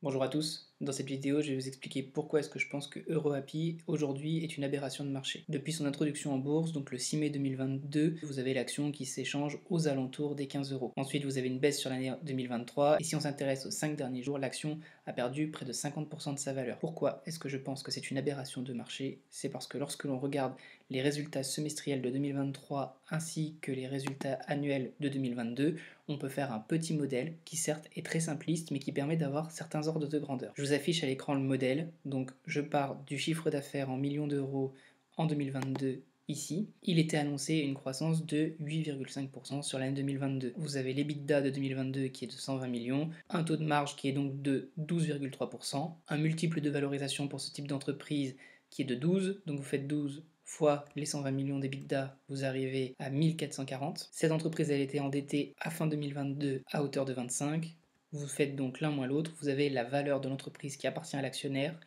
Bonjour à tous, dans cette vidéo je vais vous expliquer pourquoi est-ce que je pense que EuroHappy aujourd'hui est une aberration de marché. Depuis son introduction en bourse, donc le 6 mai 2022, vous avez l'action qui s'échange aux alentours des 15 euros. Ensuite vous avez une baisse sur l'année 2023 et si on s'intéresse aux 5 derniers jours, l'action a perdu près de 50% de sa valeur. Pourquoi est-ce que je pense que c'est une aberration de marché? C'est parce que lorsque l'on regarde les résultats semestriels de 2023 ainsi que les résultats annuels de 2022, on peut faire un petit modèle qui certes est très simpliste mais qui permet d'avoir certains ordres de grandeur. Je vous affiche à l'écran le modèle, donc je pars du chiffre d'affaires en millions d'euros en 2022 ici. Il était annoncé une croissance de 8,5% sur l'année 2022. Vous avez l'EBITDA de 2022 qui est de 120 millions, un taux de marge qui est donc de 12,3%, un multiple de valorisation pour ce type d'entreprise qui est de 12, donc vous faites 12 fois les 120 millions d'EBITDA, vous arrivez à 1440. Cette entreprise a été endettée à fin 2022 à hauteur de 25. Vous faites donc l'un moins l'autre, vous avez la valeur de l'entreprise qui appartient à l'actionnaire.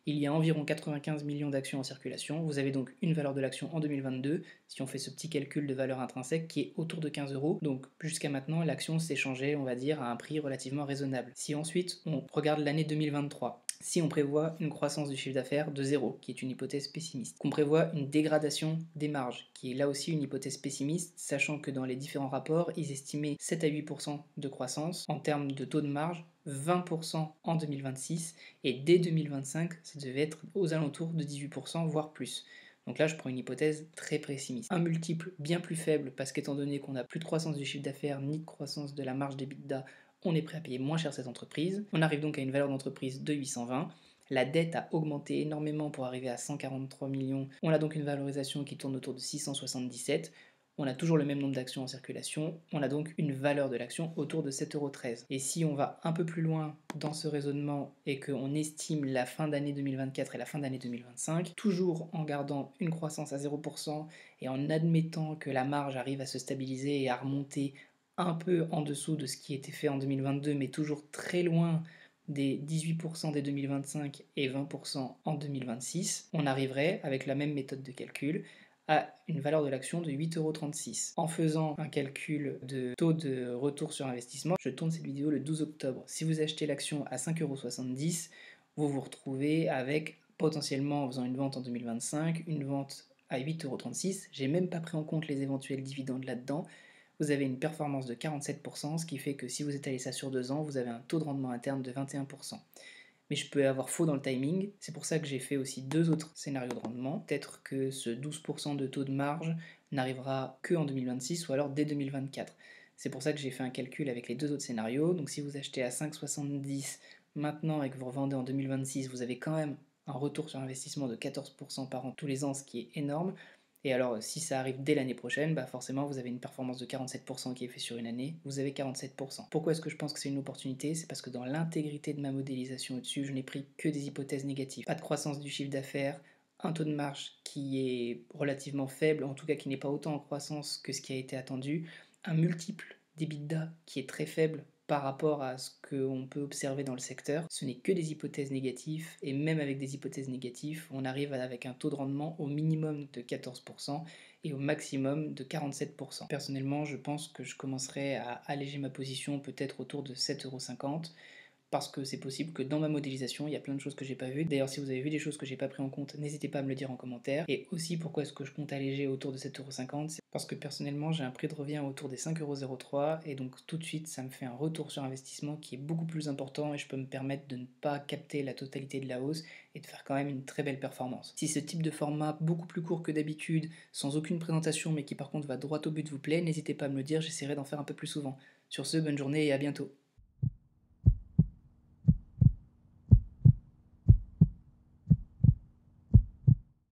Il y a environ 95 millions d'actions en circulation, vous avez donc une valeur de l'action en 2022, si on fait ce petit calcul de valeur intrinsèque qui est autour de 15 euros. Donc jusqu'à maintenant, l'action s'échangeait, on va dire, à un prix relativement raisonnable. Si ensuite on regarde l'année 2023, si on prévoit une croissance du chiffre d'affaires de 0, qui est une hypothèse pessimiste, qu'on prévoit une dégradation des marges, qui est là aussi une hypothèse pessimiste, sachant que dans les différents rapports, ils estimaient 7 à 8% de croissance en termes de taux de marge, 20% en 2026, et dès 2025, ça devait être aux alentours de 18%, voire plus. Donc là, je prends une hypothèse très pessimiste. Un multiple bien plus faible, parce qu'étant donné qu'on n'a plus de croissance du chiffre d'affaires, ni de croissance de la marge d'EBITDA, on est prêt à payer moins cher cette entreprise. On arrive donc à une valeur d'entreprise de 820. La dette a augmenté énormément pour arriver à 143 millions. On a donc une valorisation qui tourne autour de 677. On a toujours le même nombre d'actions en circulation, on a donc une valeur de l'action autour de 7,13 €. Et si on va un peu plus loin dans ce raisonnement et qu'on estime la fin d'année 2024 et la fin d'année 2025, toujours en gardant une croissance à 0% et en admettant que la marge arrive à se stabiliser et à remonter un peu en dessous de ce qui était fait en 2022, mais toujours très loin des 18% dès 2025 et 20% en 2026, on arriverait, avec la même méthode de calcul, à une valeur de l'action de 8,36 €. En faisant un calcul de taux de retour sur investissement, je tourne cette vidéo le 12 octobre. Si vous achetez l'action à 5,70 €, vous vous retrouvez avec potentiellement, en faisant une vente en 2025, une vente à 8,36 €. J'ai même pas pris en compte les éventuels dividendes là-dedans. Vous avez une performance de 47%, ce qui fait que si vous étalez ça sur 2 ans, vous avez un taux de rendement interne de 21%. Mais je peux avoir faux dans le timing, c'est pour ça que j'ai fait aussi 2 autres scénarios de rendement. Peut-être que ce 12% de taux de marge n'arrivera que en 2026 ou alors dès 2024. C'est pour ça que j'ai fait un calcul avec les 2 autres scénarios. Donc si vous achetez à 5,70 maintenant et que vous revendez en 2026, vous avez quand même un retour sur investissement de 14% par an tous les ans, ce qui est énorme. Et alors, si ça arrive dès l'année prochaine, bah forcément, vous avez une performance de 47% qui est faite sur une année, vous avez 47%. Pourquoi est-ce que je pense que c'est une opportunité? C'est parce que dans l'intégrité de ma modélisation au-dessus, je n'ai pris que des hypothèses négatives. Pas de croissance du chiffre d'affaires, un taux de marge qui est relativement faible, en tout cas qui n'est pas autant en croissance que ce qui a été attendu, un multiple d'EBITDA qui est très faible par rapport à ce qu'on peut observer dans le secteur. Ce n'est que des hypothèses négatives, et même avec des hypothèses négatives, on arrive avec un taux de rendement au minimum de 14% et au maximum de 47%. Personnellement, je pense que je commencerai à alléger ma position peut-être autour de 7,50 €, parce que c'est possible que dans ma modélisation, il y a plein de choses que j'ai pas vues. D'ailleurs, si vous avez vu des choses que j'ai pas pris en compte, n'hésitez pas à me le dire en commentaire. Et aussi, pourquoi est-ce que je compte alléger autour de 7,50 €? C'est parce que personnellement, j'ai un prix de revient autour des 5,03 €, et donc tout de suite, ça me fait un retour sur investissement qui est beaucoup plus important, et je peux me permettre de ne pas capter la totalité de la hausse et de faire quand même une très belle performance. Si ce type de format, beaucoup plus court que d'habitude, sans aucune présentation, mais qui par contre va droit au but vous plaît, n'hésitez pas à me le dire, j'essaierai d'en faire un peu plus souvent. Sur ce, bonne journée et à bientôt.